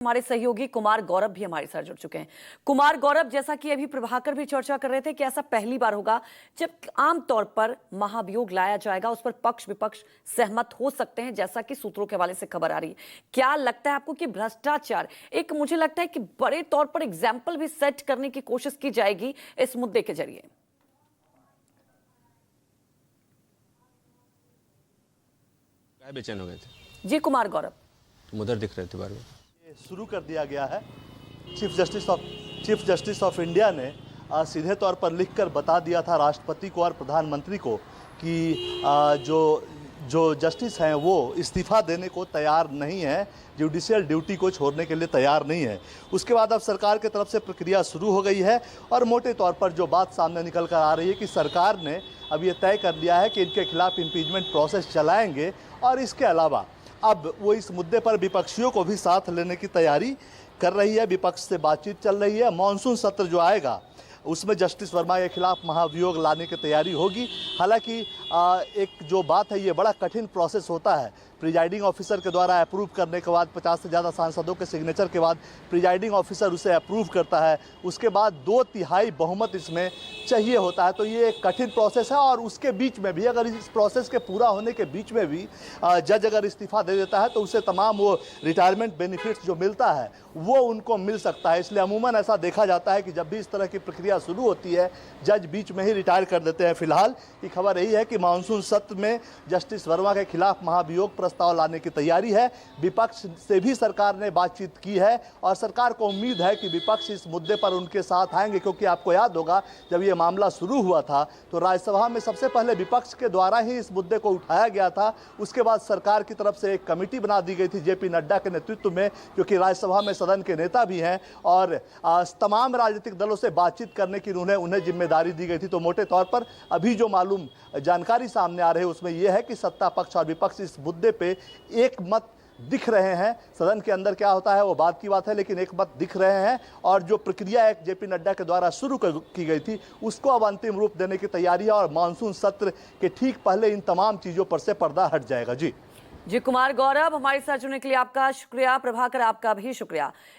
हमारे सहयोगी कुमार गौरव भी हमारे साथ जुड़ चुके हैं। कुमार गौरव, जैसा कि अभी प्रभाकर भी चर्चा कर रहे थे कि ऐसा पहली बार होगा जब आमतौर पर महाभियोग लाया जाएगा, उस पर पक्ष विपक्ष सहमत हो सकते हैं, जैसा कि सूत्रों के हवाले से खबर आ रही है। क्या लगता है आपको कि भ्रष्टाचार एक, मुझे लगता है कि बड़े तौर पर एग्जाम्पल भी सेट करने की कोशिश की जाएगी इस मुद्दे के जरिए? बेचैन हो गए थे जी कुमार गौरव, तुम उधर दिख रहे थे बार बार। शुरू कर दिया गया है। चीफ जस्टिस ऑफ इंडिया ने सीधे तौर पर लिखकर बता दिया था राष्ट्रपति को और प्रधानमंत्री को कि जो जस्टिस हैं वो इस्तीफा देने को तैयार नहीं है, जुडिशियल ड्यूटी को छोड़ने के लिए तैयार नहीं है। उसके बाद अब सरकार की तरफ से प्रक्रिया शुरू हो गई है और मोटे तौर पर जो बात सामने निकल कर आ रही है कि सरकार ने अब ये तय कर लिया है कि इनके खिलाफ इम्पीचमेंट प्रोसेस चलाएंगे और इसके अलावा अब वो इस मुद्दे पर विपक्षियों को भी साथ लेने की तैयारी कर रही है। विपक्ष से बातचीत चल रही है। मॉनसून सत्र जो आएगा उसमें जस्टिस वर्मा के खिलाफ महाभियोग लाने की तैयारी होगी। हालांकि एक जो बात है, ये बड़ा कठिन प्रोसेस होता है। प्रिजाइडिंग ऑफिसर के द्वारा अप्रूव करने के बाद 50 से ज़्यादा सांसदों के सिग्नेचर के बाद प्रिजाइडिंग ऑफिसर उसे अप्रूव करता है। उसके बाद 2/3 बहुमत इसमें चाहिए होता है। तो ये एक कठिन प्रोसेस है और उसके बीच में भी, अगर इस प्रोसेस के पूरा होने के बीच में भी जज अगर इस्तीफा दे देता है तो उसे तमाम वो रिटायरमेंट बेनिफिट्स जो मिलता है वो उनको मिल सकता है। इसलिए अमूमन ऐसा देखा जाता है कि जब भी इस तरह की प्रक्रिया शुरू होती है जज बीच में ही रिटायर कर देते हैं। फिलहाल की खबर यही है कि मानसून सत्र में जस्टिस वर्मा के खिलाफ महाभियोग प्रस्ताव लाने की तैयारी है। विपक्ष से भी सरकार ने बातचीत की है और सरकार को उम्मीद है कि विपक्ष इस मुद्दे पर उनके साथ आएंगे, क्योंकि आपको याद होगा जब ये मामला शुरू हुआ था तो राज्यसभा में सबसे पहले विपक्ष के द्वारा ही इस मुद्दे को उठाया गया था। उसके बाद सरकार की तरफ से एक कमेटी बना दी गई थी जेपी नड्डा के नेतृत्व में, क्योंकि राज्यसभा में सदन के नेता भी हैं और तमाम राजनीतिक दलों से बातचीत करने की उन्हें जिम्मेदारी दी गई थी। तो मोटे तौर पर अभी जो मालूम जानकारी सामने आ रही है उसमें यह है कि सत्ता पक्ष और विपक्ष इस मुद्दे पे एक मत दिख रहे हैं। सदन के अंदर क्या होता है वो बात की बात है, लेकिन एक मत दिख रहे हैं और जो प्रक्रिया एक जेपी नड्डा के द्वारा शुरू की गई थी उसको अब अंतिम रूप देने की तैयारी है और मानसून सत्र के ठीक पहले इन तमाम चीजों पर से पर्दा हट जाएगा। जी कुमार गौरव, हमारे साथ जुड़ने के लिए आपका शुक्रिया। प्रभाकर, आपका भी शुक्रिया।